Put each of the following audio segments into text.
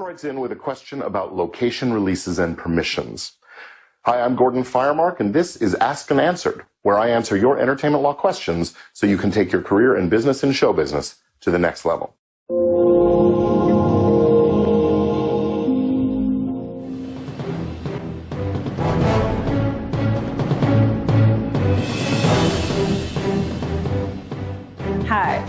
writes in with a question about location releases and permissions. Hi, I'm Gordon Firemark, and this is Ask and Answered, where I answer your entertainment law questions so you can take your career in business and show business to the next level. Hi,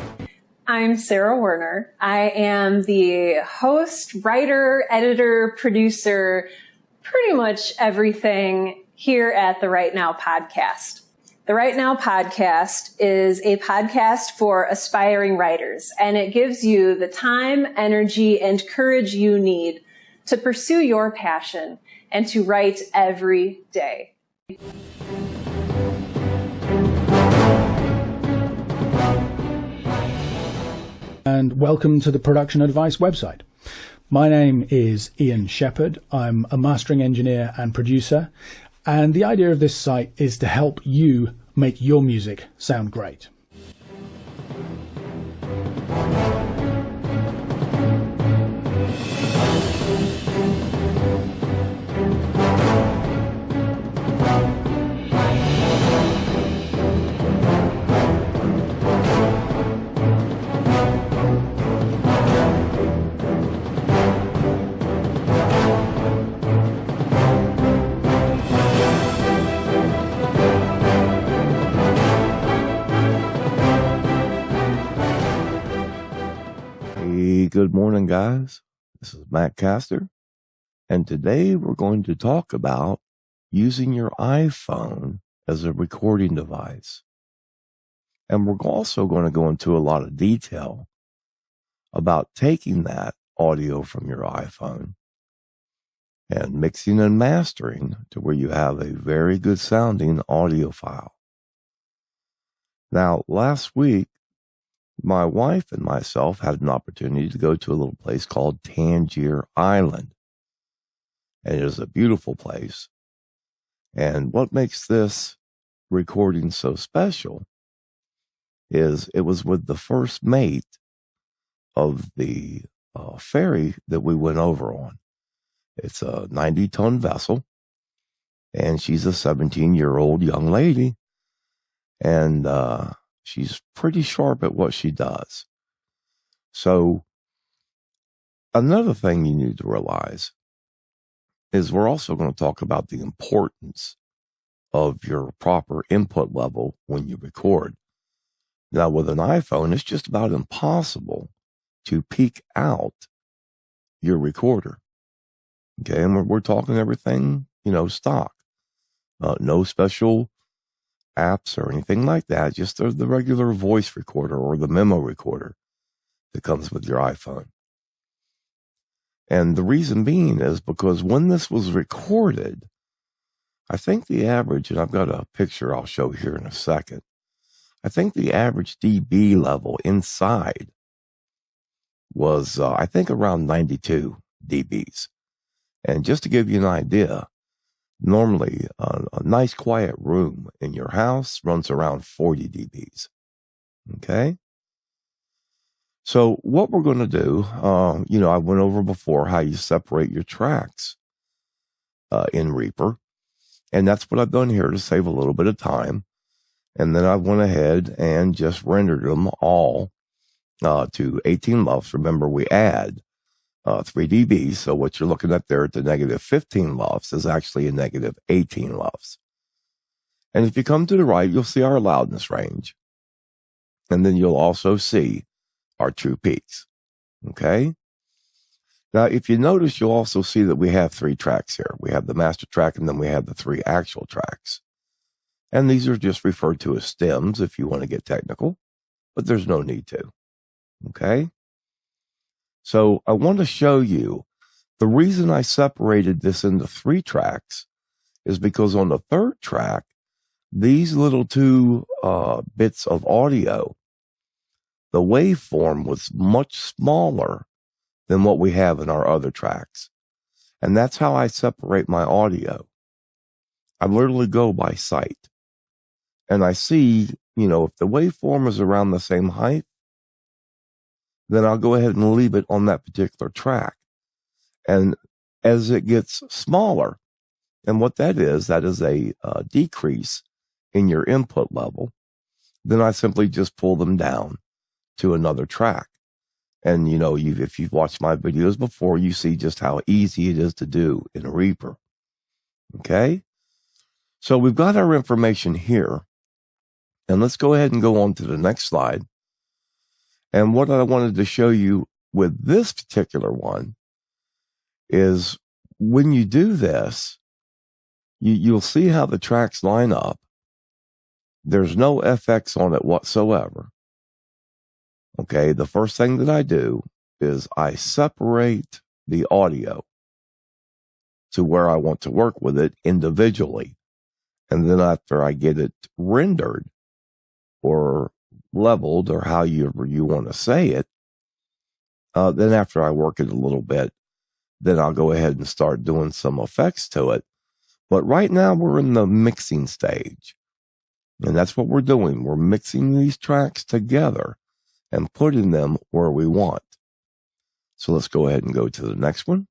I'm Sarah Werner. I am the host, writer, editor, producer, pretty much everything here at the Right Now podcast. The Right Now podcast is a podcast for aspiring writers, and it gives you the time, energy, and courage you need to pursue your passion and to write every day. And welcome to the Production Advice website. My name is Ian Shepherd. I'm a mastering engineer and producer, and the idea of this site is to help you make your music sound great. Good morning, guys. This is Matt Castor, and today we're going to talk about using your iPhone as a recording device. And we're also going to go into a lot of detail about taking that audio from your iPhone and mixing and mastering to where you have a very good sounding audio file. Now, last week, my wife and myself had an opportunity to go to a little place called Tangier Island. And it is a beautiful place. And what makes this recording so special is it was with the first mate of the ferry that we went over on. It's a 90-ton vessel, and she's a 17-year-old young lady. And she's pretty sharp at what she does. So another thing you need to realize is we're also going to talk about the importance of your proper input level when you record. Now, with an iPhone, it's just about impossible to peak out your recorder. Okay, and we're talking everything, stock. No special apps or anything like that, just the regular voice recorder or the memo recorder that comes with your iPhone. And the reason being is because when this was recorded, I think the average, and I've got a picture I'll show here in a second, I think the average dB level inside was, I think, around 92 dBs. And just to give you an idea, normally, a nice quiet room in your house runs around 40 dBs. Okay? So what we're going to do, I went over before how you separate your tracks in Reaper. And that's what I've done here to save a little bit of time. And then I went ahead and just rendered them all to 18 LUFS. Remember, we add 3 dB, so what you're looking at there at the negative 15 LUFS is actually a negative 18 LUFS. And if you come to the right, you'll see our loudness range. And then you'll also see our true peaks. Okay? Now, if you notice, you'll also see that we have 3 tracks here. We have the master track, and then we have the 3 actual tracks. And these are just referred to as stems if you want to get technical, but there's no need to. Okay? So I want to show you the reason I separated this into 3 tracks is because on the 3rd track, these little 2 bits of audio, the waveform was much smaller than what we have in our other tracks. And that's how I separate my audio. I literally go by sight. And I see, if the waveform is around the same height, then I'll go ahead and leave it on that particular track. And as it gets smaller, and what that is a decrease in your input level, then I simply just pull them down to another track. And, if you've watched my videos before, you see just how easy it is to do in Reaper. Okay? So we've got our information here. And let's go ahead and go on to the next slide. And what I wanted to show you with this particular one is when you do this, you'll see how the tracks line up. There's no FX on it whatsoever. Okay, the first thing that I do is I separate the audio to where I want to work with it individually. And then after I get it rendered or leveled, or however you want to say it, then after I work it a little bit, then I'll go ahead and start doing some effects to it. But right now we're in the mixing stage. And that's what we're doing. We're mixing these tracks together and putting them where we want. So let's go ahead and go to the next one.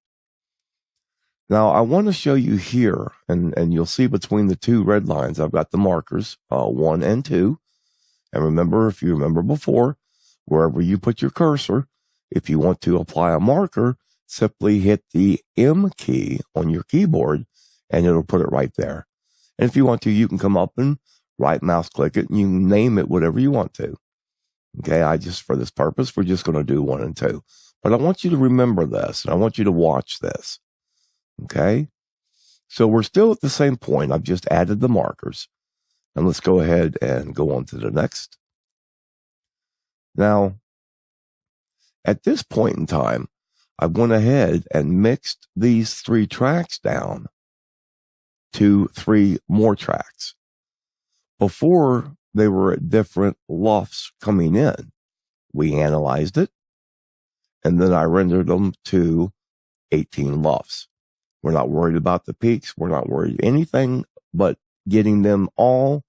Now I want to show you here, and you'll see between the two red lines, I've got the markers, 1 and 2. And remember, if you remember before, wherever you put your cursor, if you want to apply a marker, simply hit the M key on your keyboard and it'll put it right there. And if you want to, you can come up and right mouse click it and you can name it whatever you want to. Okay, for this purpose, we're just going to do 1 and 2. But I want you to remember this, and I want you to watch this. Okay, so we're still at the same point. I've just added the markers. And let's go ahead and go on to the next. Now, at this point in time, I've went ahead and mixed these 3 tracks down to 3 more tracks. Before, they were at different LUFs coming in. We analyzed it, and then I rendered them to 18 LUFs. We're not worried about the peaks. We're not worried anything but getting them all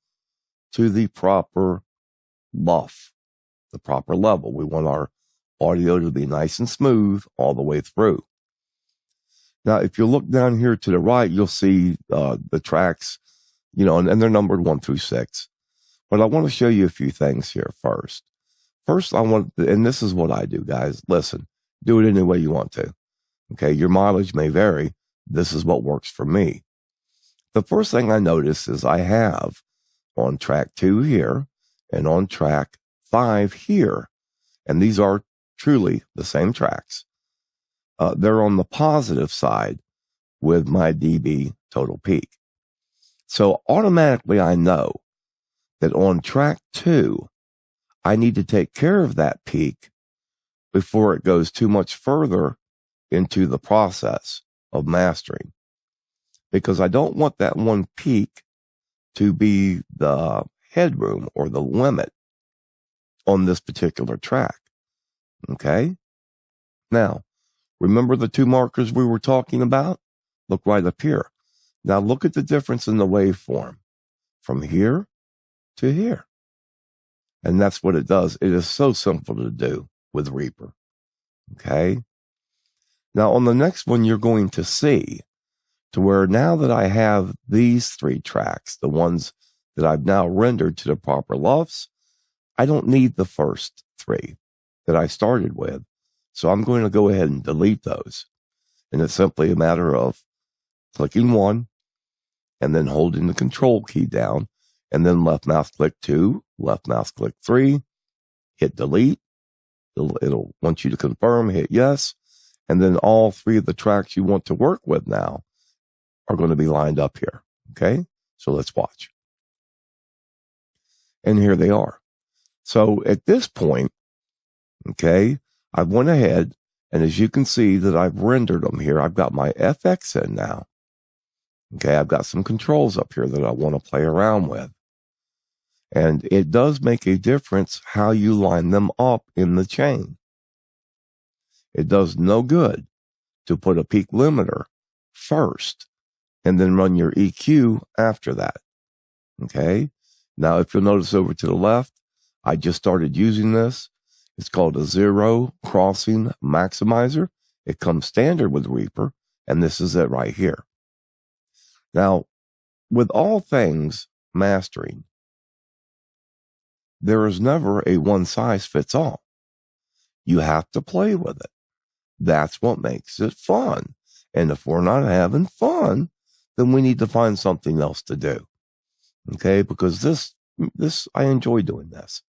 to the proper LUF, the proper level. We want our audio to be nice and smooth all the way through. Now, if you look down here to the right, you'll see the tracks, and they're numbered 1 through 6. But I want to show you a few things here first. First, and this is what I do, guys. Listen, do it any way you want to. Okay, your mileage may vary. This is what works for me. The first thing I notice is I have on track 2 here and on track 5 here. And these are truly the same tracks. They're on the positive side with my dB total peak. So automatically I know that on track 2, I need to take care of that peak before it goes too much further into the process of mastering. Because I don't want that one peak to be the headroom or the limit on this particular track. Okay? Now, remember the 2 markers we were talking about? Look right up here. Now look at the difference in the waveform from here to here. And that's what it does. It is so simple to do with Reaper. Okay? Now on the next one, you're going to see to where now that I have these 3 tracks, the ones that I've now rendered to the proper LUFs, I don't need the first 3 that I started with. So I'm going to go ahead and delete those. And it's simply a matter of clicking 1 and then holding the control key down and then left mouse click 2, left mouse click 3, hit delete. It'll want you to confirm, hit yes. And then all 3 of the tracks you want to work with now are going to be lined up here. Okay. So let's watch. And here they are. So at this point, okay, I went ahead and as you can see that I've rendered them here. I've got my FX in now. Okay. I've got some controls up here that I want to play around with. And it does make a difference how you line them up in the chain. It does no good to put a peak limiter first and then run your EQ after that. Okay. Now, if you'll notice over to the left, I just started using this. It's called a zero crossing maximizer. It comes standard with Reaper, and this is it right here. Now, with all things mastering, there is never a one size fits all. You have to play with it. That's what makes it fun. And if we're not having fun, then we need to find something else to do. Okay, because this I enjoy doing this.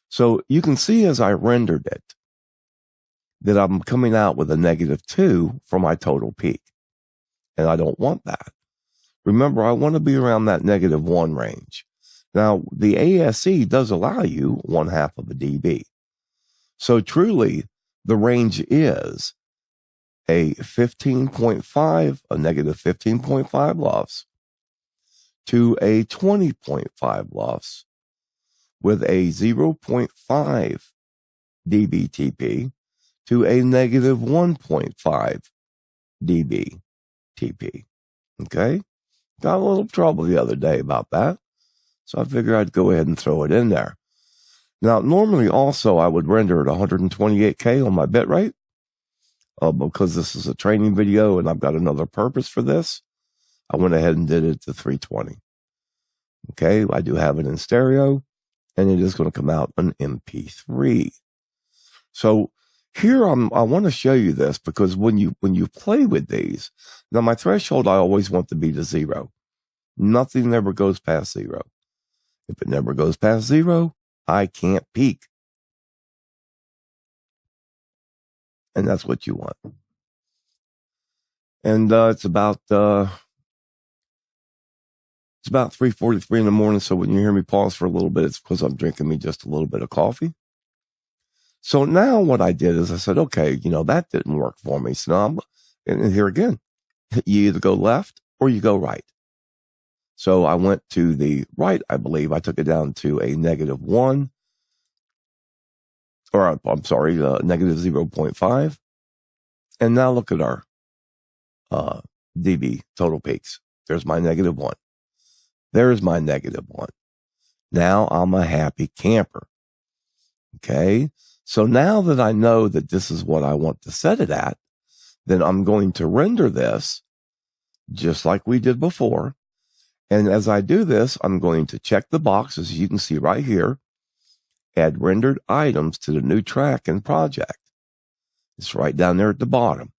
So you can see as I rendered it that I'm coming out with a -2 for my total peak. And I don't want that. Remember, I want to be around that -1 range. Now, the ASE does allow you 1/2 of a dB. So truly, the range is a 15.5, a -15.5 LUFS to a 20.5 LUFS with a 0.5 dBTP to a -1.5 dBTP. Okay? Got a little trouble the other day about that. So I figured I'd go ahead and throw it in there. Now, normally also I would render at 128K on my bitrate because this is a training video and I've got another purpose for this. I went ahead and did it to 320. Okay, I do have it in stereo and it is going to come out on MP3. So here I want to show you this because when you play with these, now my threshold I always want to be to 0. Nothing ever goes past 0. If it never goes past 0, I can't peak. And that's what you want. And it's about 3:43 in the morning. So when you hear me pause for a little bit, it's because I'm drinking me just a little bit of coffee. So now what I did is I said, okay, that didn't work for me. So now and here again, you either go left or you go right. So I went to the right, I believe. I took it down to a -1, or I'm sorry, -0.5. And now look at our dB total peaks. There's my -1. There's my -1. Now I'm a happy camper. Okay. So now that I know that this is what I want to set it at, then I'm going to render this just like we did before. And as I do this, I'm going to check the box, as you can see right here, add rendered items to the new track and project. It's right down there at the bottom.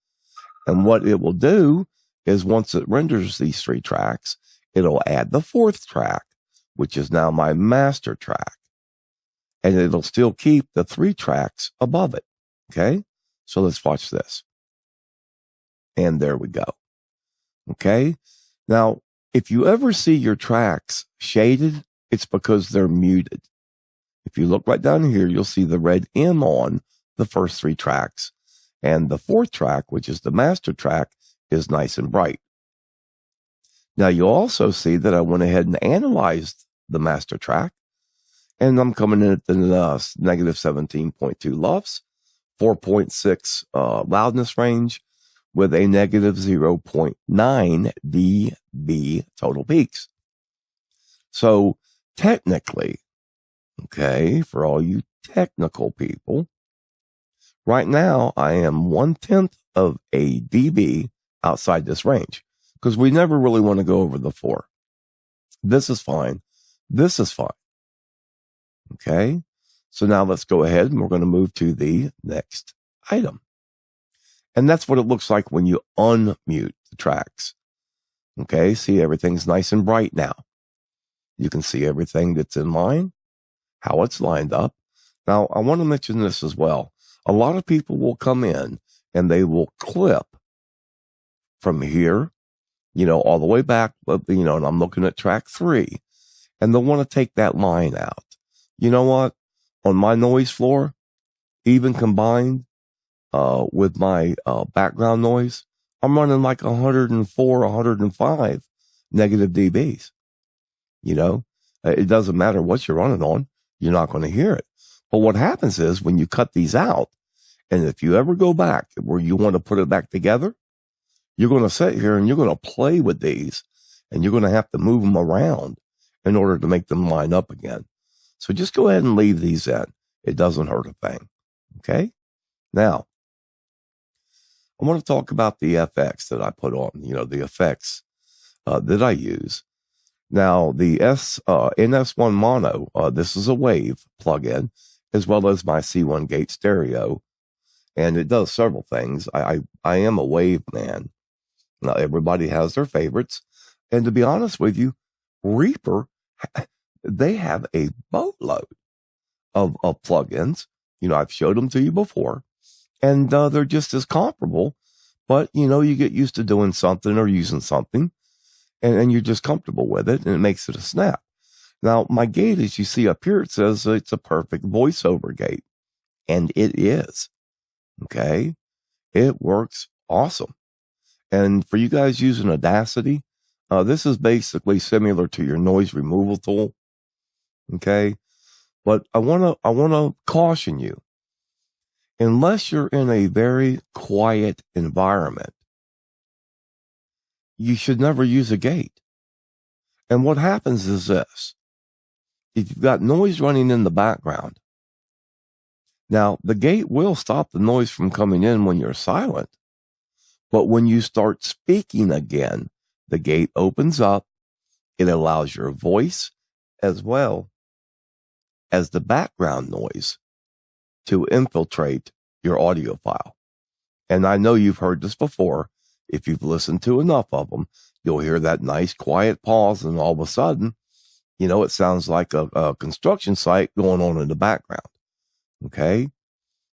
And what it will do is once it renders these 3 tracks, it'll add the 4th track, which is now my master track. And it'll still keep the 3 tracks above it. Okay? So let's watch this. And there we go. Okay? Now, if you ever see your tracks shaded, it's because they're muted. If you look right down here, you'll see the red M on the first 3 tracks. And the 4th track, which is the master track, is nice and bright. Now, you'll also see that I went ahead and analyzed the master track. And I'm coming in at the -17.2 LUFS, 4.6 loudness range, with a -0.9 dB total peaks. So technically, okay, for all you technical people, right now I am 1/10 of a dB outside this range because we never really want to go over the 4. This is fine. This is fine. Okay. So now let's go ahead and we're going to move to the next item. And that's what it looks like when you unmute the tracks. Okay, see everything's nice and bright now. You can see everything that's in line, how it's lined up. Now, I want to mention this as well. A lot of people will come in and they will clip from here, all the way back, and I'm looking at track 3, and they'll want to take that line out. You know what? On my noise floor, even combined, with my background noise, I'm running like 104, 105 negative dBs. It doesn't matter what you're running on. You're not going to hear it. But what happens is when you cut these out, and if you ever go back where you want to put it back together, you're going to sit here and you're going to play with these and you're going to have to move them around in order to make them line up again. So just go ahead and leave these in. It doesn't hurt a thing. Okay. Now, I want to talk about the FX that I put on, the effects that I use. Now, the NS1 Mono, this is a Wave plugin, as well as my C1 gate stereo, and it does several things. I am a Wave man. Now, everybody has their favorites, and to be honest with you, Reaper, they have a boatload of plugins. I've showed them to you before, and they're just as comparable, but you get used to doing something or using something, and you're just comfortable with it, and it makes it a snap. Now, my gate, as you see up here, it says it's a perfect voiceover gate, and it is. Okay? It works awesome. And for you guys using Audacity, this is basically similar to your noise removal tool. Okay? But I want to caution you. Unless you're in a very quiet environment, you should never use a gate. And what happens is this. If you've got noise running in the background, now the gate will stop the noise from coming in when you're silent. But when you start speaking again, the gate opens up. It allows your voice as well as the background noise to infiltrate your audio file. And I know you've heard this before. If you've listened to enough of them, you'll hear that nice quiet pause, and all of a sudden, it sounds like a construction site going on in the background. Okay?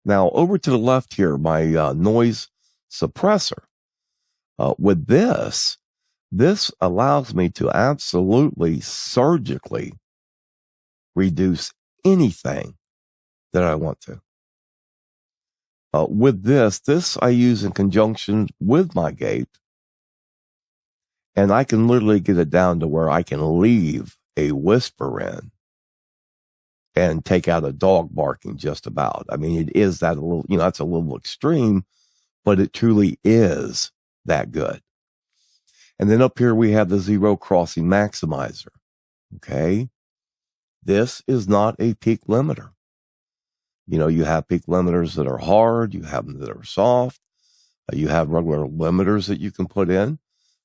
Now, over to the left here, my noise suppressor. With this allows me to absolutely surgically reduce anything that I want to. With this I use in conjunction with my gate, and I can literally get it down to where I can leave a whisper in and take out a dog barking just about. I mean, it is that a little, that's a little extreme, but it truly is that good. And then up here we have the zero crossing maximizer. Okay. This is not a peak limiter. You have peak limiters that are hard. You have them that are soft. You have regular limiters that you can put in.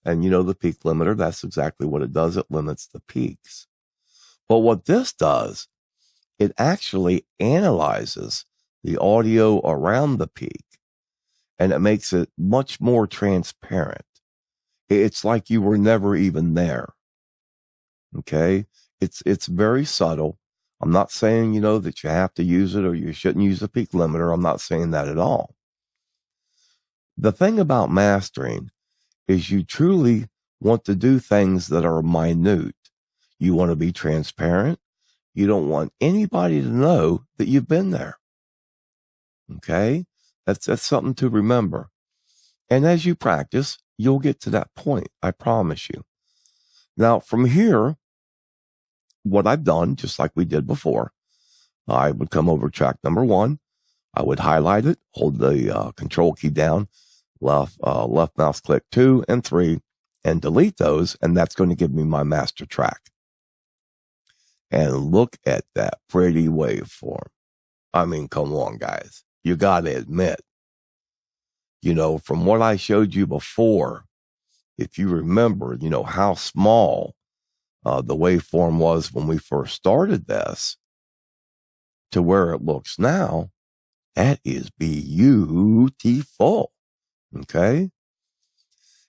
And the peak limiter, that's exactly what it does. It limits the peaks. But what this does, it actually analyzes the audio around the peak, and it makes it much more transparent. It's like you were never even there. Okay? It's very subtle. I'm not saying, that you have to use it or you shouldn't use a peak limiter. I'm not saying that at all. The thing about mastering is you truly want to do things that are minute. You want to be transparent. You don't want anybody to know that you've been there. Okay? That's something to remember. And as you practice, you'll get to that point. I promise you. Now, from here, what I've done, just like we did before, I would come over track number 1. I would highlight it, hold the control key down, left mouse click 2 and 3, and delete those. And that's going to give me my master track. And look at that pretty waveform. I mean, come on, guys. You got to admit, from what I showed you before, if you remember, how small the waveform was when we first started this to where it looks now, that is beautiful. Okay?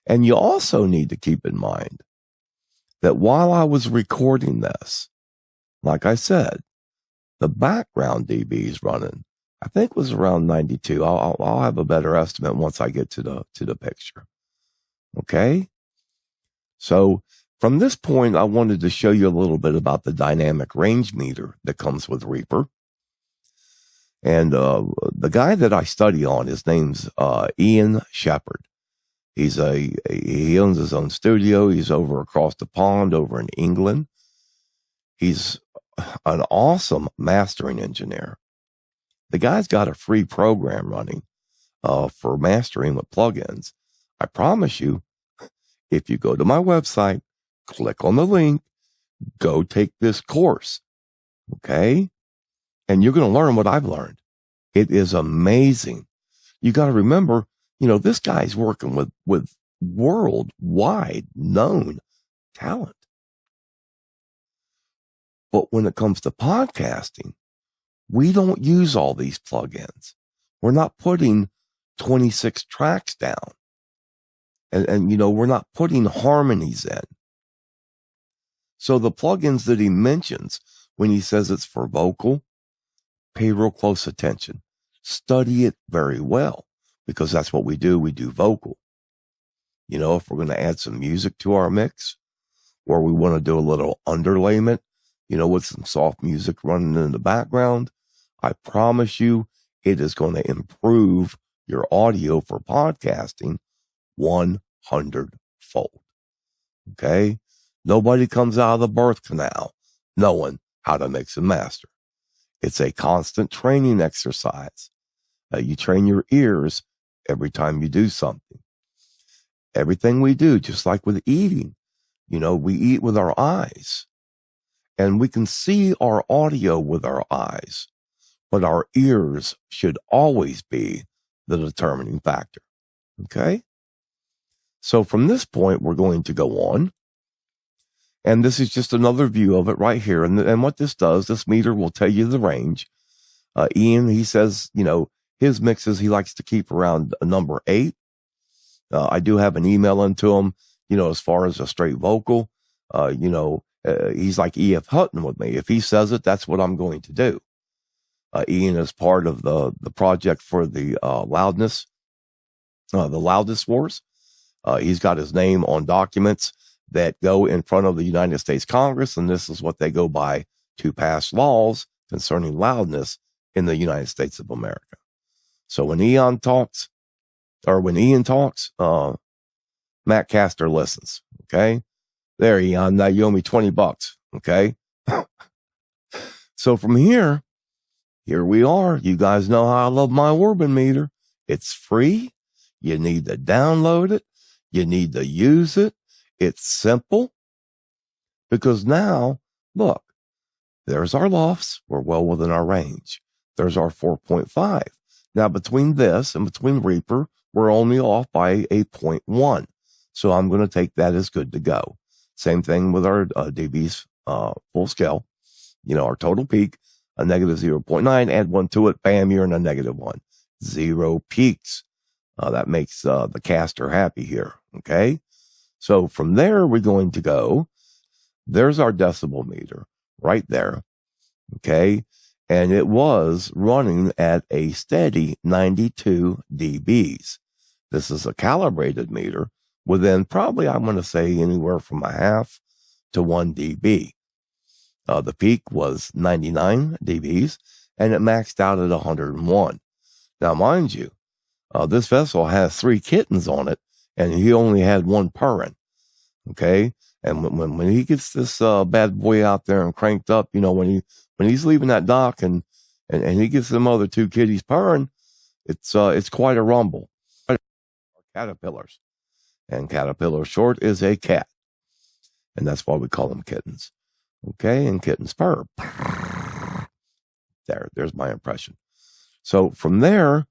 And you also need to keep in mind that while I was recording this, like I said, the background dBs running, I think was around 92. I'll have a better estimate once I get to the picture. Okay? So from this point, I wanted to show you a little bit about the dynamic range meter that comes with Reaper. And the guy that I study on, his name's Ian Shepherd. He owns his own studio. He's over across the pond over in England. He's an awesome mastering engineer. The guy's got a free program running for mastering with plugins. I promise you, if you go to my website, click on the link, go take this course, okay? And you're going to learn what I've learned. It is amazing. You got to remember, This guy's working with worldwide known talent. But when it comes to podcasting, we don't use all these plugins. We're not putting 26 tracks down. And we're not putting harmonies in. So the plugins that he mentions when he says it's for vocal, pay real close attention. Study it very well, because that's what we do. We do vocal. If we're going to add some music to our mix, or we want to do a little underlayment, with some soft music running in the background, I promise you it is going to improve your audio for podcasting 100-fold. Okay? Nobody comes out of the birth canal knowing how to mix and master. It's a constant training exercise. You train your ears every time you do something. Everything we do, just like with eating, we eat with our eyes, and we can see our audio with our eyes, but our ears should always be the determining factor. Okay? So from this point, we're going to go on. And this is just another view of it right here. And what this does, this meter will tell you the range. Ian, he says, his mixes, he likes to keep around a number 8. I do have an email into him, as far as a straight vocal. He's like E.F. Hutton with me. If he says it, that's what I'm going to do. Ian is part of the project for the loudness, the loudness wars. He's got his name on documents that go in front of the United States Congress, and this is what they go by to pass laws concerning loudness in the United States of America. So when Ian talks, Matt Castor listens. Okay. There, Ian, now you owe me $20. Okay. So from here we are. You guys know how I love my Orban meter. It's free. You need to download it. You need to use it. It's simple, because now, look, there's our lofts. We're well within our range. There's our 4.5. Now, between this and between Reaper, we're only off by a 0.1. So I'm going to take that as good to go. Same thing with our dBs full scale. Our total peak, a negative 0.9. Add 1 to it. Bam, you're in a negative 1. 0 peaks. That makes the caster happy here. Okay. So from there, we're going to go. There's our decibel meter right there. Okay. And it was running at a steady 92 dBs. This is a calibrated meter within probably, I'm going to say, anywhere from a half to 1 dB. The peak was 99 dBs, and it maxed out at 101. Now, mind you, this vessel has 3 kittens on it, and he only had 1 purring. Okay. And when he gets this bad boy out there and cranked up, when he's leaving that dock and he gets them other 2 kitties purring, it's quite a rumble. Caterpillars. And caterpillar short is a cat. And that's why we call them kittens. Okay. And kittens purr. There's my impression. So from there,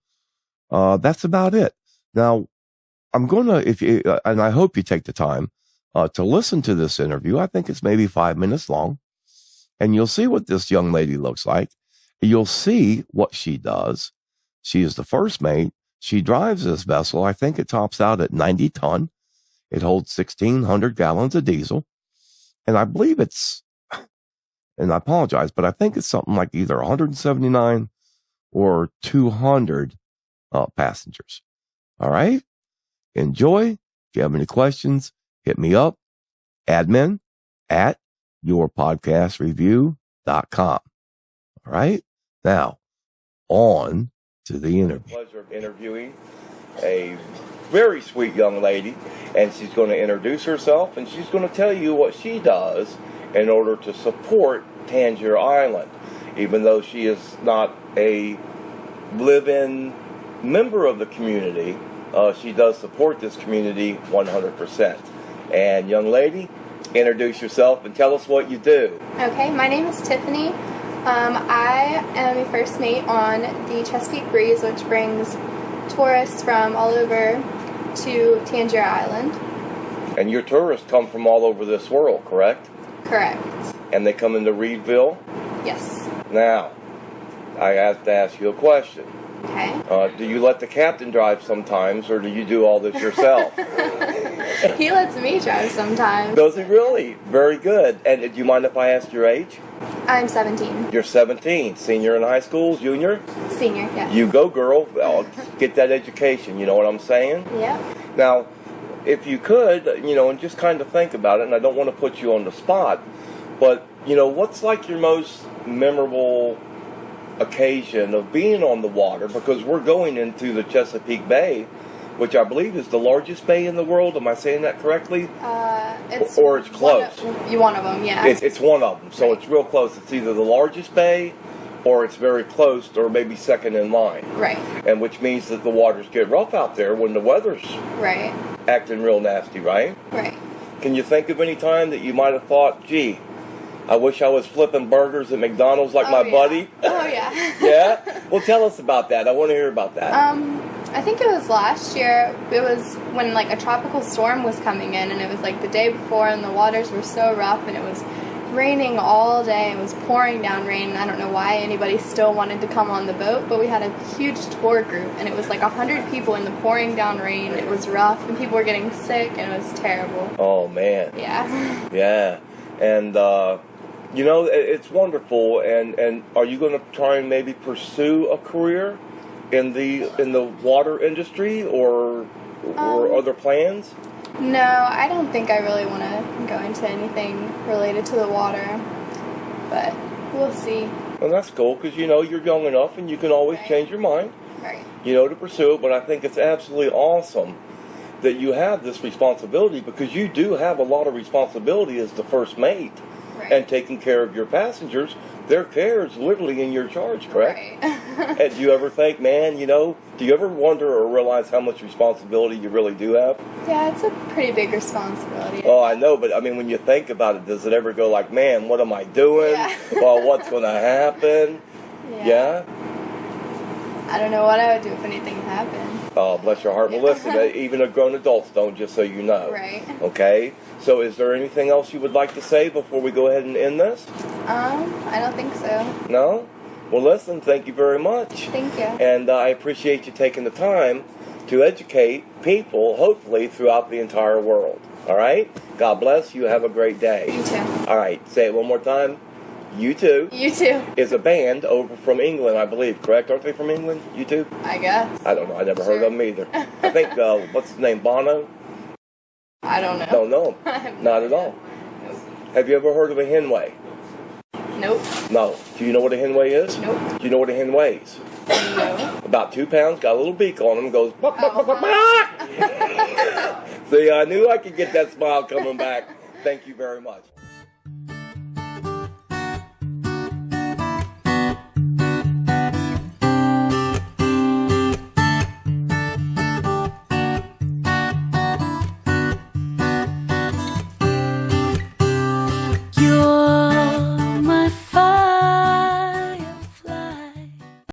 that's about it. Now, I'm going to, and I hope you take the time to listen to this interview. I think it's maybe 5 minutes long, and you'll see what this young lady looks like. You'll see what she does. She is the first mate. She drives this vessel. I think it tops out at 90 ton. It holds 1,600 gallons of diesel. And I believe and I apologize, but I think it's something like either 179 or 200 passengers. All right. Enjoy. If you have any questions, hit me up. Admin at yourpodcastreview.com. All right. Now, on to the interview. Pleasure of interviewing a very sweet young lady, and she's going to introduce herself, and she's going to tell you what she does in order to support Tangier Island. Even though she is not a live-in member of the community, she does support this community 100%. And young lady, introduce yourself and tell us what you do. Okay, my name is Tiffany. I am a first mate on the Chesapeake Breeze, which brings tourists from all over to Tangier Island. And your tourists come from all over this world, correct? Correct. And they come into Reedville? Yes. Now, I have to ask you a question. Okay. Do you let the captain drive sometimes, or do you do all this yourself? He lets me drive sometimes. Does he really? Very good. And do you mind if I ask your age? I'm 17. You're 17. Senior in high school? Junior? Senior, yes. You go, girl. Well, get that education. You know what I'm saying? Yep. Now, if you could, and just kind of think about it, and I don't want to put you on the spot, but, what's like your most memorable occasion of being on the water? Because we're going into the Chesapeake Bay, which I believe is the largest bay in the world. Am I saying that correctly? Or it's close. One of them, yeah. It's one of them, so it's real close. It's either the largest bay, or it's very close, or maybe second in line. Right. And which means that the waters get rough out there when the weather's Right. acting real nasty, right? Right. Can you think of any time that you might have thought, gee, I wish I was flipping burgers at McDonald's like my buddy? Oh, yeah. Yeah? Well, tell us about that. I want to hear about that. I think it was last year. It was when, like, a tropical storm was coming in, and it was, like, the day before, and the waters were so rough, and it was raining all day. It was pouring down rain, and I don't know why anybody still wanted to come on the boat, but we had a huge tour group, and it was, like, 100 people in the pouring down rain. It was rough, and people were getting sick, and it was terrible. Oh, man. Yeah. Yeah. And, it's wonderful. And are you going to try and maybe pursue a career in the water industry or other plans? No, I don't think I really want to go into anything related to the water, but we'll see. Well, that's cool because, you're young enough and you can always change your mind, Right. to pursue it. But I think it's absolutely awesome that you have this responsibility, because you do have a lot of responsibility as the first mate. Right. And taking care of your passengers. Their care is literally in your charge, correct? Right. And do you ever think, man, do you ever wonder or realize how much responsibility you really do have? Yeah, it's a pretty big responsibility. Oh, I know, but I mean, when you think about it, does it ever go like, man, what am I doing? Yeah. Well, what's going to happen? Yeah? I don't know what I would do if anything happened. Oh, bless your heart. Well, listen, even grown adults don't, just so you know. Right. Okay? So is there anything else you would like to say before we go ahead and end this? I don't think so. No? Well, listen, thank you very much. Thank you. And I appreciate you taking the time to educate people, hopefully, throughout the entire world. All right? God bless you. Have a great day. You too. All right. Say it one more time. You Too You too. is a band over from England, I believe. Correct? Aren't they from England? You Too? I guess. I don't know. I never heard of them either. I think, what's his name? Bono? I don't know. Don't know him. Not at all. Nope. Have you ever heard of a henway? Nope. No. Do you know what a henway is? Nope. Do you know what a hen weighs? No. About 2 pounds, got a little beak on him, goes, "Buck, buck, buck, buck, Oh, buck." See, I knew I could get that smile coming back. Thank you very much.